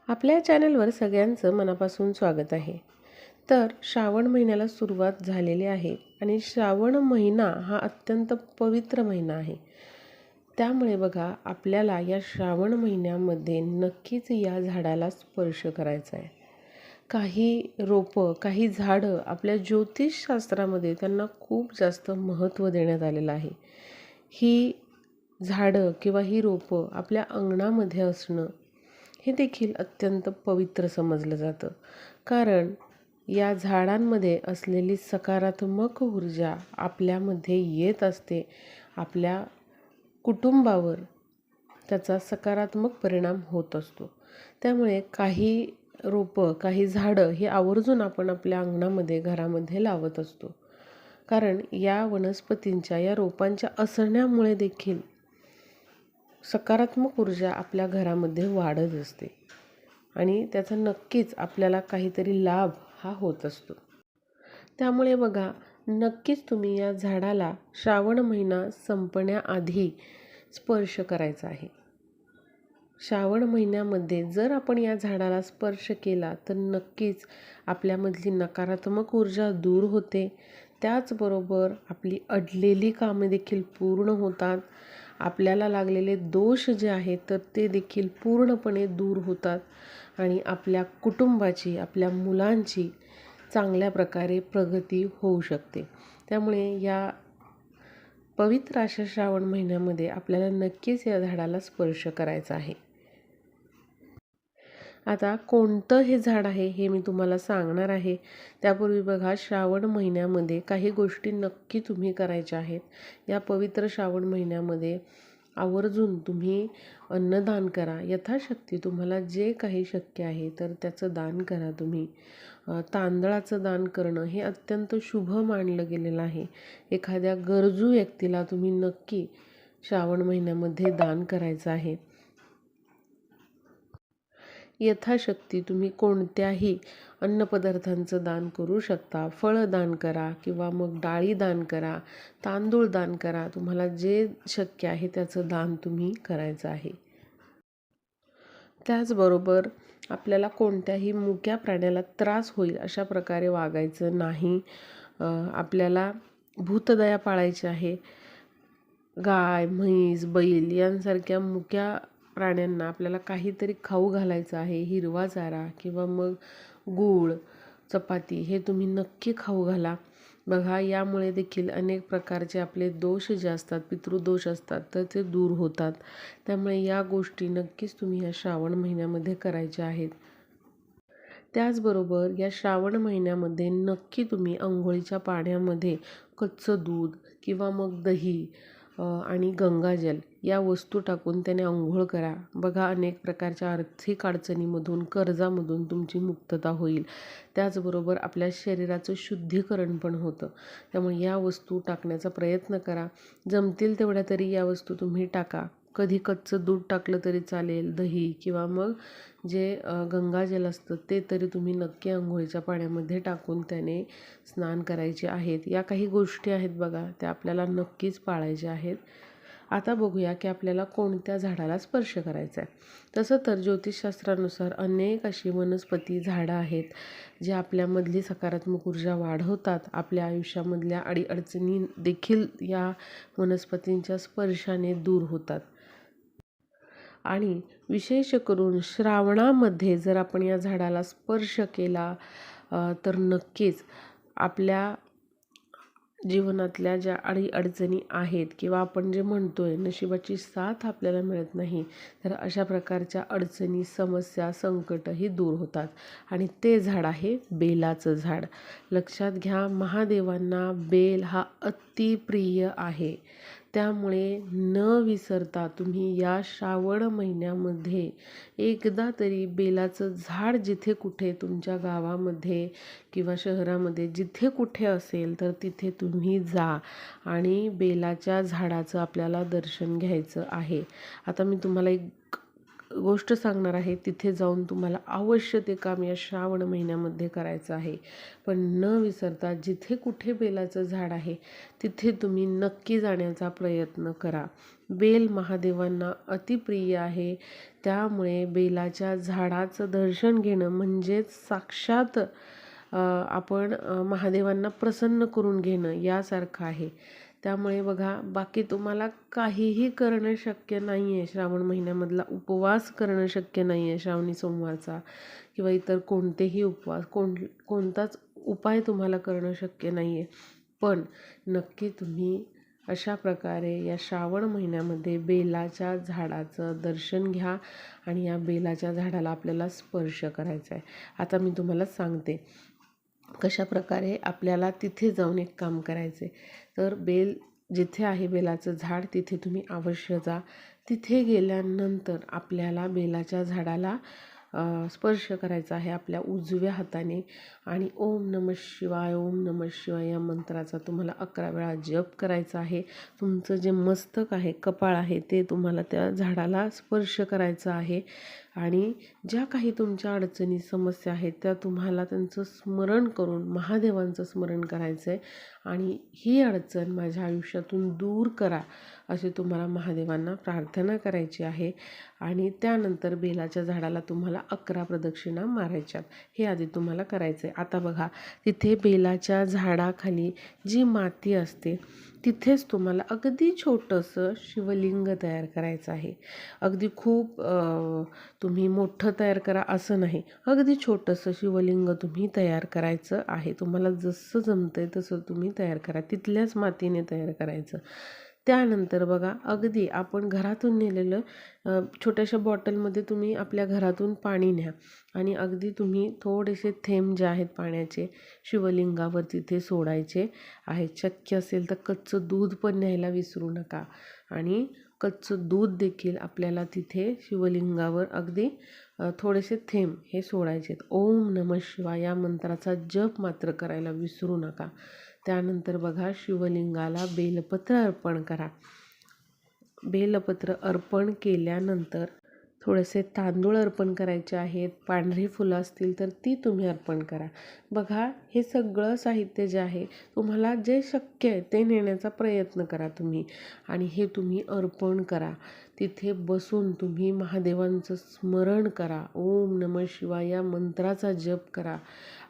आपल्या चॅनलवर सगळ्यांचं मनापासून स्वागत आहे. तर श्रावण महिन्याला सुरुवात झालेली आहे आणि श्रावण महिना हा अत्यंत पवित्र महिना आहे. त्यामुळे बघा आपल्याला या श्रावण महिन्यामध्ये नक्कीच या झाडाला स्पर्श करायचा आहे. काही रोपं, काही झाडं आपल्या ज्योतिषशास्त्रामध्ये त्यांना खूप जास्त महत्त्व देण्यात आलेलं आहे. ही झाडं किंवा ही रोपं आपल्या अंगणामध्ये असणं हे देखील अत्यंत पवित्र समजलं जातं. कारण या झाडांमध्ये असलेली सकारात्मक ऊर्जा आपल्यामध्ये येत असते. आपल्या कुटुंबावर त्याचा सकारात्मक परिणाम होत असतो. त्यामुळे काही रोपं, काही झाडं हे आवर्जून आपण आपल्या अंगणामध्ये, घरामध्ये लावत असतो. कारण या वनस्पतींच्या, या रोपांच्या असण्यामुळे देखील सकारात्मक ऊर्जा आपल्या घरामध्ये वाढत असते आणि त्याचा नक्कीच आपल्याला काहीतरी लाभ हा होत असतो. त्यामुळे बघा नक्कीच तुम्ही या झाडाला श्रावण महिना संपण्याआधी स्पर्श करायचा आहे. श्रावण महिन्यामध्ये जर आपण या झाडाला स्पर्श केला तर नक्कीच आपल्यामधली नकारात्मक ऊर्जा दूर होते. त्याचबरोबर आपली अडलेली कामे देखील पूर्ण होतात. आपल्याला लागलेले दोष जे आहेत तर ते देखील पूर्णपणे दूर होतात आणि आपल्या कुटुंबाची, आपल्या मुलांची चांगल्या प्रकारे प्रगती होऊ शकते. त्यामुळे या पवित्र अशा श्रावण महिन्यामध्ये आपल्याला नक्कीच या झाडाला स्पर्श करायचा आहे. आता कोणतं हे झाड आहे हे मी तुम्हाला सांगणार आहे. त्यापूर्वी बघा श्रावण महिन्यामध्ये काही गोष्टी नक्की तुम्ही करायच्या आहेत. या पवित्र श्रावण महिन्यामध्ये आवर्जून तुम्ही अन्नदान करा. यथाशक्ती तुम्हाला जे काही शक्य आहे तर त्याचं दान करा तुम्ही. तांदळाचं दान करणं हे अत्यंत शुभ मानलं गेलेलं आहे. एखाद्या गरजू व्यक्तीला तुम्ही नक्की श्रावण महिन्यामध्ये दान करायचं आहे. यथाशक्ती तुम्ही कोणत्याही अन्नपदार्थांचं दान करू शकता. फळं दान करा किंवा मग डाळी दान करा, तांदूळ दान करा. तुम्हाला जे शक्य आहे त्याचं दान तुम्ही करायचं आहे. त्याचबरोबर आपल्याला कोणत्याही मुक्या प्राण्याला त्रास होईल अशा प्रकारे वागायचं नाही. आपल्याला भूतदया पाळायची आहे. गाय, म्हैस, बैल यांसारख्या मुक्या प्राण्यांना आपल्याला काहीतरी खाऊ घालायचं आहे. हिरवा चारा किंवा मग गूळ, चपाती हे तुम्ही नक्की खाऊ घाला. बघा यामुळे देखील अनेक प्रकारचे आपले दोष जे असतात, पितृदोष असतात तर ते दूर होतात. त्यामुळे या गोष्टी नक्कीच तुम्ही या श्रावण महिन्यामध्ये करायच्या आहेत. त्याचबरोबर या श्रावण महिन्यामध्ये नक्की तुम्ही अंघोळीच्या पाण्यामध्ये कच्चं दूध किंवा मग दही आणि गंगाजल या वस्तू टाकून त्याने अंघोळ करा. बघा अनेक प्रकारच्या आर्थिक अडचणीमधून, कर्जामधून तुमची मुक्तता होईल. त्याचबरोबर आपल्या शरीराचं शुद्धीकरण पण होतं. त्यामुळे या वस्तू टाकण्याचा प्रयत्न करा. जमतील तेवढ्या तरी या वस्तू तुम्ही टाका. कधी कच्चं दूध टाकलं तरी चालेल, दही किंवा मग जे गंगाजल असतं ते तरी तुम्ही नक्की अंघोळीच्या पाण्यामध्ये टाकून त्याने स्नान करायचे आहेत. या काही गोष्टी आहेत बघा, त्या आपल्याला नक्कीच पाळायच्या आहेत. आता बघूया की आपल्याला कोणत्या झाडाला स्पर्श करायचा आहे. तसं तर ज्योतिषशास्त्रानुसार अनेक अशी वनस्पती, झाडं आहेत जे आपल्यामधली सकारात्मक ऊर्जा वाढवतात. आपल्या आयुष्यामधल्या अडीअडचणी देखील या वनस्पतींच्या स्पर्शाने दूर होतात. आणि विशेष करून श्रावणामध्ये जर आपण या झाडाला स्पर्श केला तर नक्कीच आपल्या जीवनातल्या ज्या अडीअडचणी आहेत किंवा आपण जे म्हणतोय नशिबाची साथ आपल्याला मिळत नाही तर अशा प्रकारच्या अडचणी, समस्या, संकट ही दूर होतात. आणि ते झाड आहे बेलाचं झाड. लक्षात घ्या, महादेवांना बेल हा अतिप्रिय आहे. त्यामुळे न विसरता तुम्ही या श्रावण महिन्यामध्ये एकदा तरी बेलाचं झाड जिथे कुठे तुमच्या गावामध्ये किंवा शहरामध्ये जिथे कुठे असेल तर तिथे तुम्ही जा आणि बेलाच्या झाडाचं आपल्याला दर्शन घ्यायचं आहे. आता मी तुम्हाला एक गोष्ट सांगणार आहे. तिथे जाऊन तुम्हाला अवश्य ते काम या श्रावण महिन्यामध्ये करायचं आहे. पण न विसरता जिथे कुठे बेलाचं झाड आहे तिथे तुम्ही नक्की जाण्याचा प्रयत्न करा. बेल महादेवांना अतिप्रिय आहे. त्यामुळे बेलाच्या झाडाचं दर्शन घेणं म्हणजेच साक्षात आपण महादेवांना प्रसन्न करून घेणं यासारखं आहे. त्यामुळे बघा, बाकी तुम्हाला काहीही करणं शक्य नाही आहे. श्रावण महिन्यामधला उपवास करणं शक्य नाही आहे, श्रावणी सोमवारचा किंवा इतर कोणतेही उपवास, कोणताच उपाय तुम्हाला करणं शक्य नाही आहे. पण नक्की तुम्ही अशा प्रकारे या श्रावण महिन्यामध्ये बेलाच्या झाडाचं दर्शन घ्या आणि या बेलाच्या झाडाला आपल्याला स्पर्श करायचा आहे. आता मी तुम्हाला सांगते कशा प्रकारे आपल्याला तिथे जाऊन एक काम करायचे. तर बेल जिथे आहे बेलाचं झाड तिथे तुम्ही अवश्य जा. तिथे गेल्यानंतर आपल्याला बेलाच्या झाडाला स्पर्श करायचा आहे आपल्या उजव्या हाताने आणि ओम नमः शिवाय, ओम नमः शिवाय या मंत्राचा तुम्हाला 11 वेळा जप करायचा आहे. तुमचं जे मस्तक आहे, कपाळ आहे, ते तुम्हाला त्या झाडाला स्पर्श करायचं आहे आणि ज्या काही तुमच्या अडचणी, समस्या आहेत त्या तुम्हाला त्यांचं स्मरण करून महादेवांचं स्मरण करायचं आहे आणि ही अडचण माझ्या आयुष्यातून दूर करा असे तुम्हाला महादेवांना प्रार्थना करायची आहे. आणि त्यानंतर बेलाच्या झाडाला तुम्हाला 11 प्रदक्षिणा मारायच्यात. हे आधी तुम्हाला करायचं आहे. आता बघा, तिथे बेलाच्या झाडाखाली जी माती असते तिथेच तुम्हाला अगदी छोटंसं शिवलिंग तयार करायचं आहे. अगदी खूप तुम्ही मोठं तयार करा असं नाही, अगदी छोटंसं शिवलिंग तुम्ही तयार करायचं आहे. तुम्हाला जसं जमतंय तसं तुम्ही तयार करा, तिथल्याच मातीने तयार करायचं. त्यानंतर बघा, अगदी आपण घरातून नेलेलं छोट्याशा बॉटलमध्ये तुम्ही आपल्या घरातून पाणी न्या आणि अगदी तुम्ही थोडेसे थेंब जे आहेत पाण्याचे शिवलिंगावर तिथे सोडायचे आहेत. शक्य असेल तर कच्चं दूध पण न्यायला विसरू नका आणि कच्चं दूध देखील आपल्याला तिथे शिवलिंगावर अगदी थोडेसे थेंब हे सोडायचे. ओम नमः शिवाय या मंत्राचा जप मात्र करायला विसरू नका. त्यानंतर बघा, शिवलिंगाला बेलपत्र अर्पण करा. बेलपत्र अर्पण केल्यानंतर थोडेसे तांदूळ अर्पण करायचे आहेत. पांढरी फुलं असतील तर ती तुम्ही अर्पण करा. बघा, हे सगळं साहित्य जे आहे तुम्हाला जे शक्य आहे ते नेण्याचा प्रयत्न करा तुम्ही आणि हे तुम्ही अर्पण करा. तिथे बसून तुम्ही महादेवांचं स्मरण करा. ओम नमः शिवाय या मंत्राचा जप करा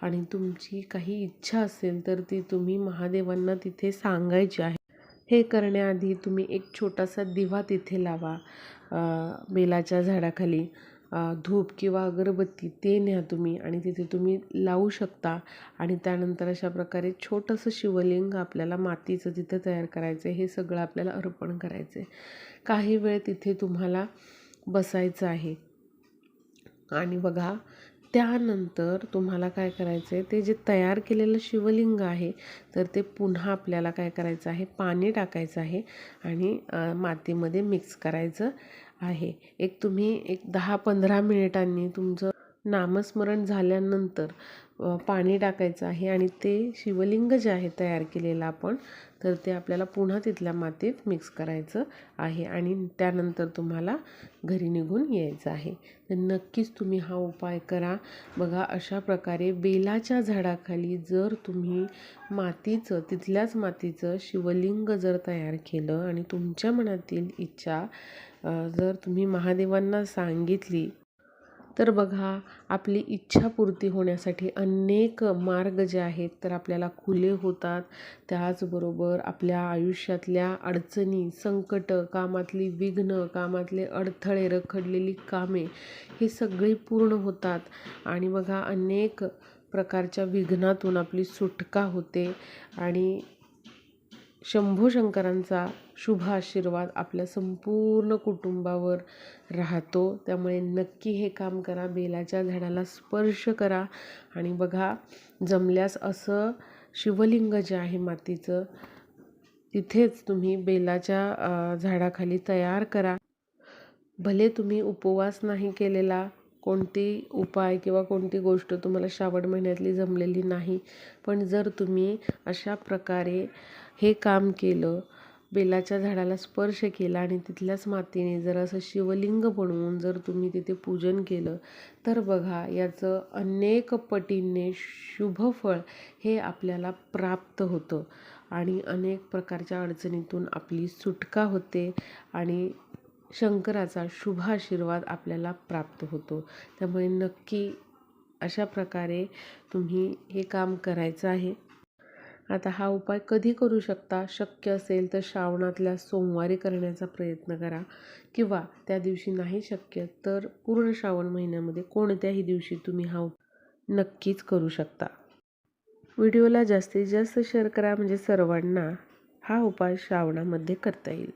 आणि तुमची काही इच्छा असेल तर ती तुम्ही महादेवांना तिथे सांगायची आहे. हे करण्याआधी तुम्ही एक छोटासा दिवा तिथे लावा. बेलाच्या झाडाखाली धूप किंवा अगरबत्ती ते न्या तुम्ही आणि तिथे तुम्ही लावू शकता. आणि त्यानंतर अशा प्रकारे छोटंसं शिवलिंग आपल्याला मातीचं तिथं तयार करायचं आहे. हे सगळं आपल्याला अर्पण करायचं आहे. काही वेळ तिथे तुम्हाला बसायचं आहे आणि बघा, त्यानंतर तुम्हाला काय करायचं आहे, ते जे तयार केलेलं शिवलिंग आहे तर ते पुन्हा आपल्याला काय करायचं आहे, पाणी टाकायचं आहे आणि मातीमध्ये मिक्स करायचं आहे. तुम्ही एक 10-15 मिनिटांनी तुमचं नामस्मरण झाल्यानंतर पाणी टाकायचं आहे आणि ते शिवलिंग जे आहे तयार केलेलं आपण, तर ते आपल्याला पुन्हा तिथल्या मातीत मिक्स करायचं आहे आणि त्यानंतर तुम्हाला घरी निघून यायचं आहे. तर नक्कीच तुम्ही हा उपाय करा. बघा, अशा प्रकारे बेलाच्या झाडाखाली जर तुम्ही तिथल्याच मातीचं शिवलिंग जर तयार केलं आणि तुमच्या मनातील इच्छा जर तुम्ही महादेवांना सांगितली तर बघा, आपली इच्छापूर्ती होण्यासाठी अनेक मार्ग जे आहेत तर आपल्याला खुले होतात. त्याचबरोबर आपल्या आयुष्यातल्या अडचणी, संकट, कामातली विघ्न, कामातले अडथळे, रखडलेली कामे ही सगळी पूर्ण होतात आणि बघा, अनेक प्रकारच्या विघ्नातून आपली सुटका होते आणि शंभू शंकरांचा शुभ आशीर्वाद आपल्या संपूर्ण कुटुंबावर राहतो. त्यामुळे नक्की हे काम करा. बेलाच्या झाडाला स्पर्श करा आणि बघा, जमल्यास असं शिवलिंग जे आहे मातीचं तिथेच तुम्ही बेलाच्या झाडाखाली तयार करा. भले तुम्ही उपवास नाही केलेला, कोणती उपाय किंवा कोणती गोष्ट तुम्हाला श्रावण महिन्यातली जमलेली नाही, पण जर तुम्ही अशा प्रकारे हे काम केलं, बेलाच्या झाडाला स्पर्श केला आणि तिथल्याच मातीने जर असं शिवलिंग बनवून जर तुम्ही तिथे पूजन केलं तर बघा, याचं अनेक पटीने शुभफळ हे आपल्याला प्राप्त होतं आणि अनेक प्रकारच्या अडचणीतून आपली सुटका होते आणि शंकराचा शुभ आशीर्वाद आपल्याला प्राप्त होतो. त्यामुळे नक्की अशा प्रकारे तुम्ही हे काम करायचं आहे. आता हा उपाय कधी करू शकता? शक्य असेल तर श्रावणातल्या सोमवारी करण्याचा प्रयत्न करा किंवा त्या दिवशी नाही शक्य तर पूर्ण श्रावण महिन्यामध्ये कोणत्याही दिवशी तुम्ही हा नक्कीच करू शकता. व्हिडिओला जास्तीत जास्त शेअर करा म्हणजे सर्वांना हा उपाय श्रावणामध्ये करता येईल.